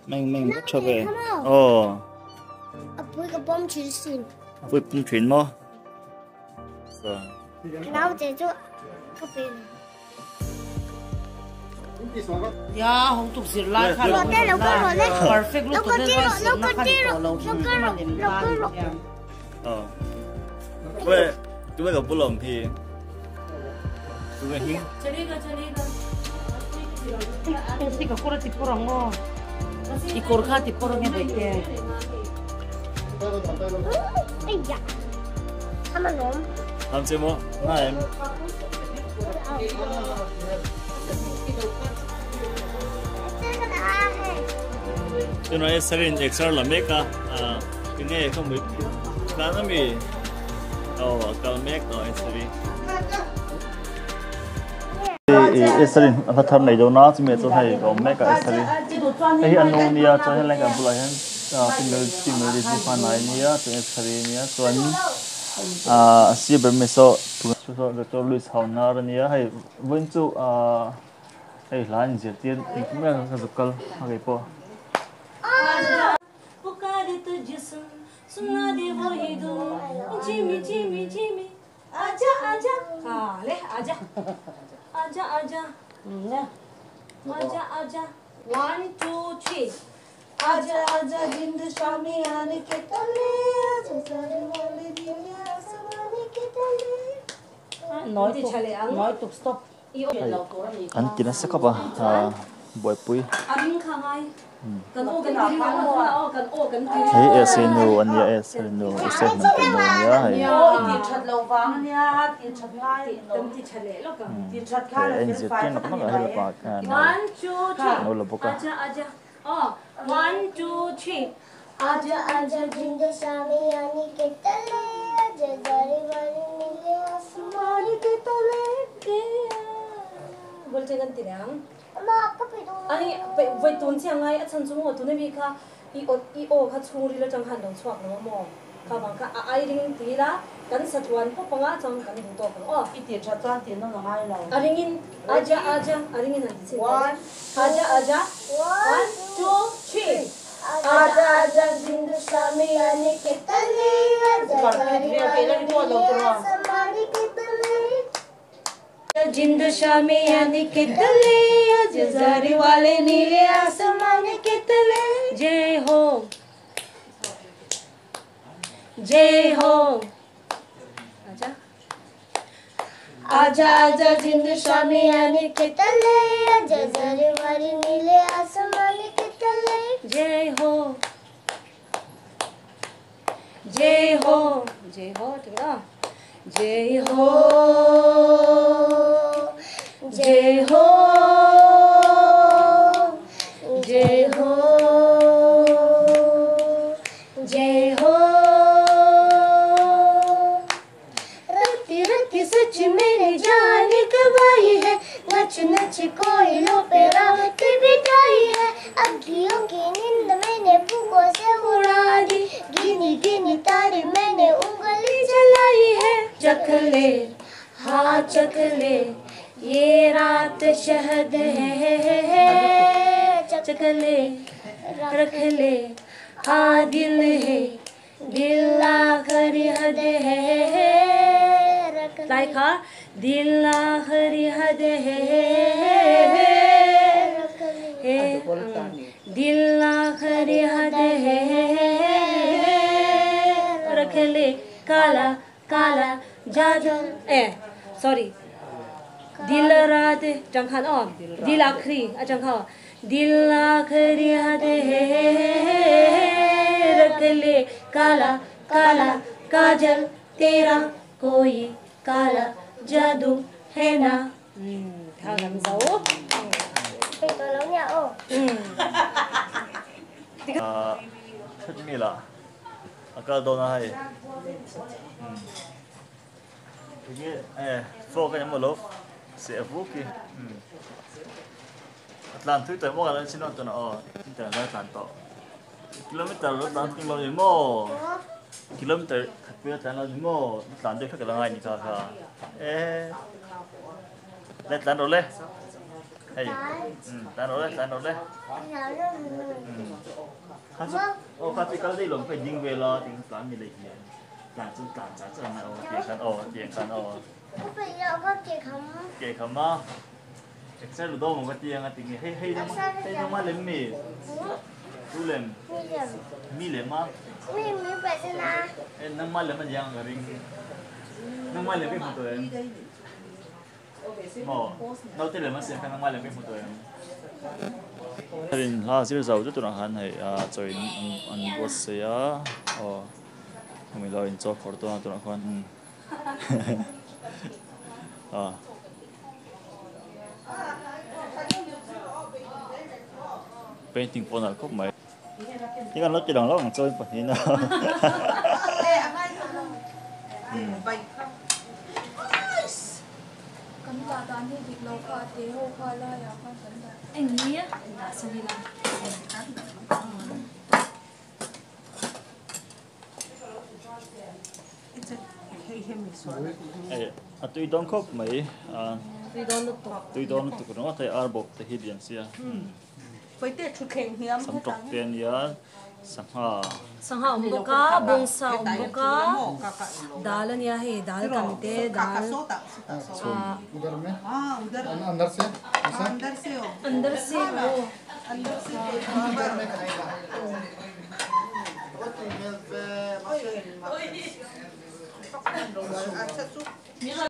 mình bắt cho về ồ với cái bom chuyền xin với bom chuyền mà rồi nào để cho cái bên ya không tục gì lại khá là perfect lúc tôi nên nó vậy chúng ta gặp bố lồng thì chúng ta hiến cái cô là tipo rong mo cái cô khác tipo rong như vậy kìa ấy ya tham ăn không làm gì mà ngay em cho nói serin extra là mấy cả cái này không biết là nó bị cái mấy cái serin serin anh tham này đâu nó chỉ biết cho hay có mấy cái serin cái anh nông nia cho hay là cái bουλai hắn timel đi phan này nia cho serin nia cho anh si bên mấy số cho Luis Haunar nia hay vẫn chú hay là anh chỉ tiền cũng là cái dục cầu hay po सुना दे वो ही दो Jimmy Jimmy Jimmy आजा आजा हाँ ले आजा आजा आजा आजा आजा 1 2 3 आजा आजा जिंद शामी आने के तले आजा सारे वाले दिन आसमाने के तले nói tục stop anh chỉ nói sẽ có ba buổi cuối thấy SNO anh nhớ SNO sẽ mình tên nó nhớ hay anh dự kiến nó có hay là bạc nó là bốc à 1 2 3 आजा आजा जिंद शामी आने के तले आजा जारी वाली नीले आसमान के तले बोलते गंती ना अम्मा आपका पेटो अरे वे तुम से अंगाई अच्छा सुनो तूने भी खा ई ओ खा छुरी ला जंगहान दो छुक ना मो खा बांका आई रिंग तीलाกันสะทวนพวกปังอาจังกันดูตัวปังอ๋ออีเตียชัดจ้าเตียนน้องหายเราอาริงินอาจาอาจาอาริงินหันสิอาจาอาจา 1 2 3 आजा आजा जिंद शामी आने के तले आजा जारी वाली नीले आसमान के तले जिंद शामी आने के तले आजा जारी वाले नीले आसमान के तले जय हो आजा आजा आजा जिंद शामी आने के तले आजा जारी वाली नीले आसमान के तले जय हो ठीक है जय हो जय हो जय हो जय हो रत्ती रत्ती सच मेरी जान गवाई है नच नच कोयलों पे राहत बिताई है अखियों की नींद मैंने फूकों से उड़ा दी गिनी गिनी तारे मैंने उंगली जलाई है चख ले हाँ चख ले ये रात शहद है चख ले रख ले हाँ दिल है दिल आखिरी हद है लाइका दिल आखिरी हद है दिल आखिरी हद है रख ले काला काला जादू सॉरी दिल रात जंखान दिल आखिरी जंखा दिल आखिरी हद है रख ले काला काला काजल तेरा कोई काला जादू है ना thằng xấu Bây giờ lớn nhà ô thích mi là cái đồ này 이게 phô cái nhóm lốp sẽ vũ kia làm thứ tới mua cái xin nó tụi nó 진짜 나 단도 km rồi nó km 뭐 km 각별 잘라지 뭐 단도 펴게 나가니까 에 lên tán rồi lên hay tán rồi lên Nào luôn. phát cái đi lồng phải dinh về lo tiếng tán mình lấy tiền tán chung tán trả cho nào tiền khăn Có phải do có kể khăm á sẽ được đâu một cái tiền tiếng hay nó mà lên mì tu lên mi lên mà Mi phải thế nào? nang mà lên mà giang cái ring nang mà lên cái một tuổi đâu tới lên mà xem nang mà lên cái một tuổi Harin ha sir zau tu han hai choi an bot se ya mi lo in cho khor to tu khan painting pon al khop mai cái con nó chỉ đằng đó bằng chơi bật hình nào anh nghĩ là sao đi làm tụi đông khóc mấy tụi đông tụi nó thấy arbok thấy hết điện xia với tiền chụp hình hiếm sắm trọc tiền ya sang ha umboka bongsa umboka dalan ya he dal kamte dal उधर में उधर अंदर से अंदर से हो अंदर से वो अंदर से अच्छा